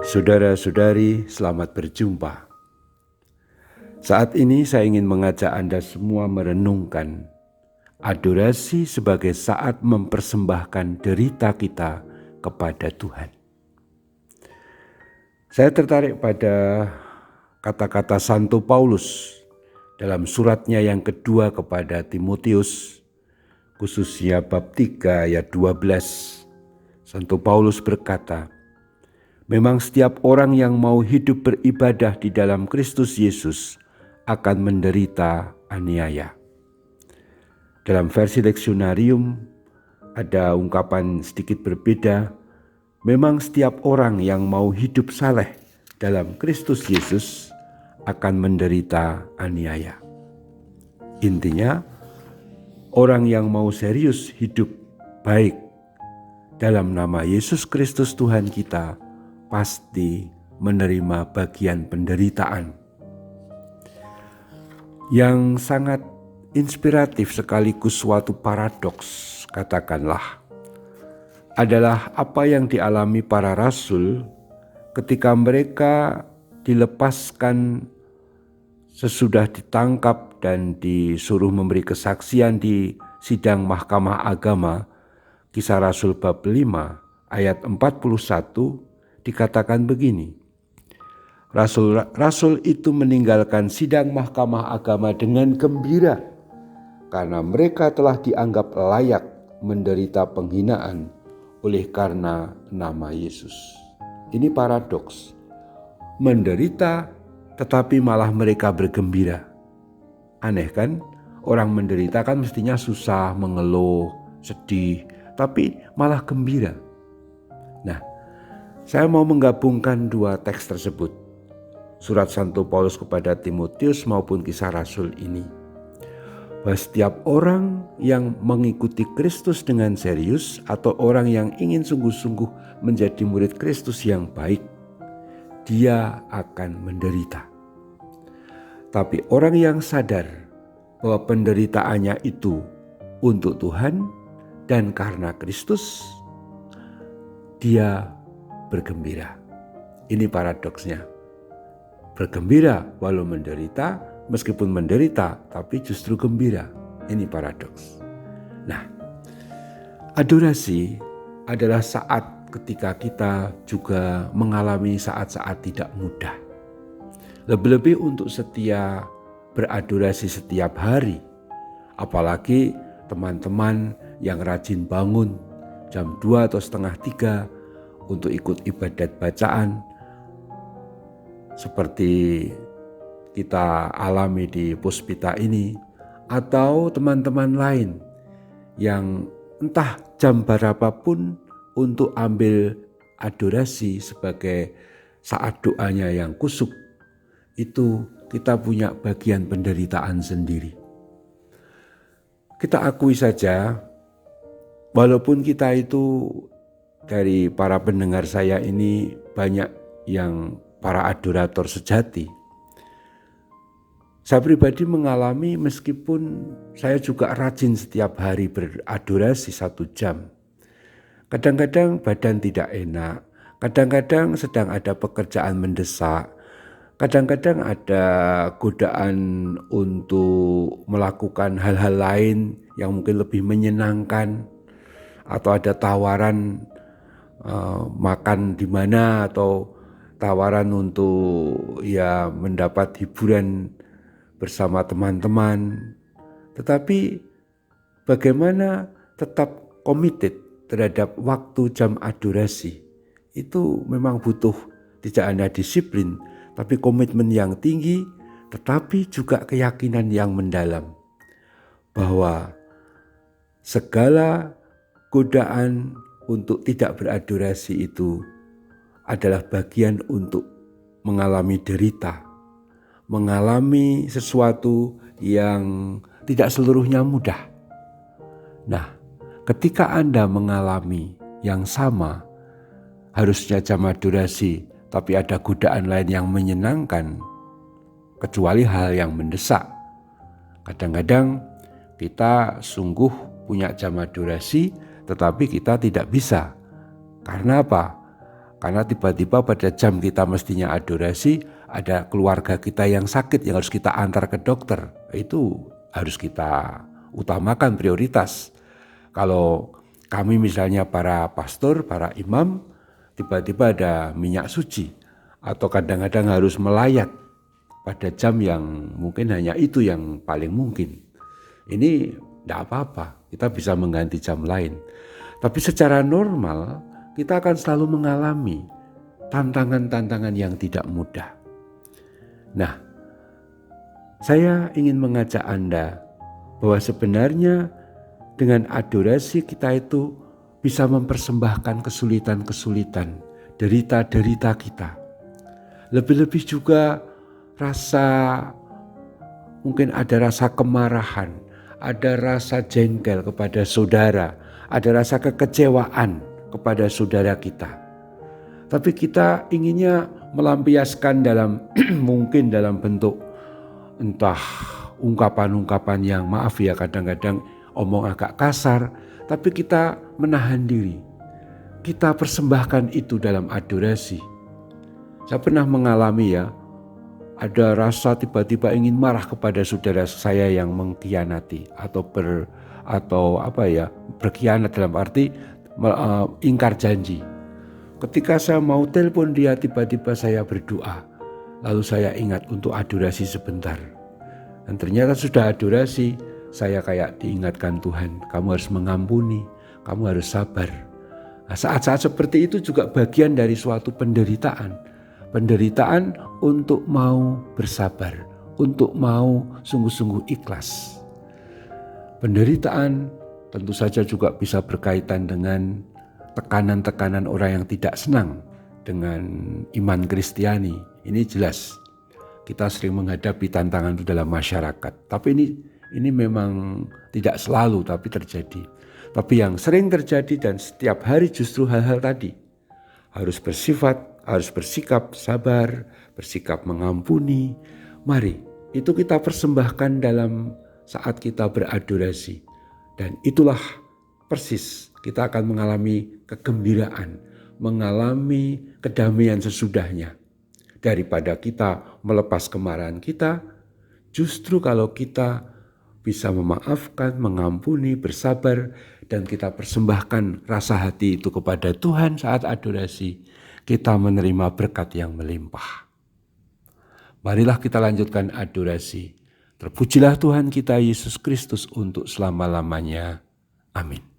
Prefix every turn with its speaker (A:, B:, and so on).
A: Saudara-saudari, selamat berjumpa. Saat ini saya ingin mengajak Anda semua merenungkan adorasi sebagai saat mempersembahkan derita kita kepada Tuhan. Saya tertarik pada kata-kata Santo Paulus dalam suratnya yang kedua kepada Timotius, khususnya bab 3 ayat 12. Santo Paulus berkata, "Memang setiap orang yang mau hidup beribadah di dalam Kristus Yesus akan menderita aniaya." Dalam versi leksionarium ada ungkapan sedikit berbeda. Memang setiap orang yang mau hidup saleh dalam Kristus Yesus akan menderita aniaya. Intinya, orang yang mau serius hidup baik dalam nama Yesus Kristus Tuhan kita pasti menerima bagian penderitaan. Yang sangat inspiratif sekaligus suatu paradoks, katakanlah, adalah apa yang dialami para rasul ketika mereka dilepaskan sesudah ditangkap dan disuruh memberi kesaksian di sidang Mahkamah Agama. Kisah Rasul bab 5 ayat 41 dikatakan begini, Rasul itu meninggalkan sidang Mahkamah Agama dengan gembira karena mereka telah dianggap layak menderita penghinaan oleh karena nama Yesus. Ini paradoks. Menderita tetapi malah mereka bergembira. Aneh kan? Orang menderita kan mestinya susah, mengeluh, sedih, tapi malah gembira. Nah, saya mau menggabungkan dua teks tersebut, surat Santo Paulus kepada Timotius maupun kisah Rasul ini. Bahwa setiap orang yang mengikuti Kristus dengan serius atau orang yang ingin sungguh-sungguh menjadi murid Kristus yang baik, dia akan menderita. Tapi orang yang sadar bahwa penderitaannya itu untuk Tuhan dan karena Kristus, dia bergembira. Ini paradoksnya. Bergembira walau menderita, meskipun menderita tapi justru gembira. Ini paradoks. Nah, adorasi adalah saat ketika kita juga mengalami saat-saat tidak mudah. Lebih-lebih untuk setia beradorasi setiap hari. Apalagi teman-teman yang rajin bangun jam 2 atau setengah 3 untuk ikut ibadat bacaan seperti kita alami di Puspita ini, atau teman-teman lain yang entah jam berapapun untuk ambil adorasi sebagai saat doanya yang kusuk, itu kita punya bagian penderitaan sendiri. Kita akui saja, walaupun kita itu dari para pendengar saya ini banyak yang para adorator sejati. Saya pribadi mengalami meskipun saya juga rajin setiap hari beradorasi 1 jam. Kadang-kadang badan tidak enak, kadang-kadang sedang ada pekerjaan mendesak, kadang-kadang ada godaan untuk melakukan hal-hal lain yang mungkin lebih menyenangkan, atau ada tawaran makan di mana, atau tawaran untuk mendapat hiburan bersama teman-teman. Tetapi bagaimana tetap committed terhadap waktu jam adorasi, itu memang butuh tidak hanya disiplin, tapi komitmen yang tinggi, tetapi juga keyakinan yang mendalam bahwa segala godaan untuk tidak beradorasi itu adalah bagian untuk mengalami derita, mengalami sesuatu yang tidak seluruhnya mudah. Nah, ketika Anda mengalami yang sama, harusnya jam adorasi, tapi ada godaan lain yang menyenangkan, kecuali hal yang mendesak. Kadang-kadang kita sungguh punya jam adorasi, tetapi kita tidak bisa. Karena apa? Karena tiba-tiba pada jam kita mestinya adorasi, ada keluarga kita yang sakit yang harus kita antar ke dokter. Itu harus kita utamakan prioritas. Kalau kami misalnya para pastor, para imam, tiba-tiba ada minyak suci. Atau kadang-kadang harus melayat pada jam yang mungkin hanya itu yang paling mungkin. Ini tidak apa-apa, kita bisa mengganti jam lain. Tapi secara normal, kita akan selalu mengalami tantangan-tantangan yang tidak mudah. Nah, saya ingin mengajak Anda bahwa sebenarnya dengan adorasi kita itu bisa mempersembahkan kesulitan-kesulitan, derita-derita kita. Lebih-lebih juga mungkin ada rasa kemarahan, ada rasa jengkel kepada saudara, ada rasa kekecewaan kepada saudara kita. Tapi kita inginnya melampiaskan mungkin dalam bentuk entah ungkapan-ungkapan yang maaf ya kadang-kadang omong agak kasar, tapi kita menahan diri. Kita persembahkan itu dalam adorasi. Saya pernah mengalami ada rasa tiba-tiba ingin marah kepada saudara saya yang mengkhianati atau berkhianat dalam arti ingkar janji. Ketika saya mau telepon dia, tiba-tiba saya berdoa. Lalu saya ingat untuk adorasi sebentar. Dan ternyata sudah adorasi, saya kayak diingatkan Tuhan, kamu harus mengampuni, kamu harus sabar. Nah, saat-saat seperti itu juga bagian dari suatu penderitaan. Penderitaan untuk mau bersabar, untuk mau sungguh-sungguh ikhlas. Penderitaan tentu saja juga bisa berkaitan dengan tekanan-tekanan orang yang tidak senang dengan iman Kristiani. Ini jelas kita sering menghadapi tantangan itu dalam masyarakat. Tapi ini memang tidak selalu tapi terjadi. Tapi yang sering terjadi dan setiap hari justru hal-hal tadi. Harus bersikap sabar, bersikap mengampuni. Mari itu kita persembahkan dalam saat kita beradorasi. Dan itulah persis kita akan mengalami kegembiraan, mengalami kedamaian sesudahnya. Daripada kita melepas kemarahan kita, justru kalau kita bisa memaafkan, mengampuni, bersabar, dan kita persembahkan rasa hati itu kepada Tuhan saat adorasi, kita menerima berkat yang melimpah. Marilah kita lanjutkan adorasi. Terpujilah Tuhan kita Yesus Kristus untuk selama-lamanya. Amin.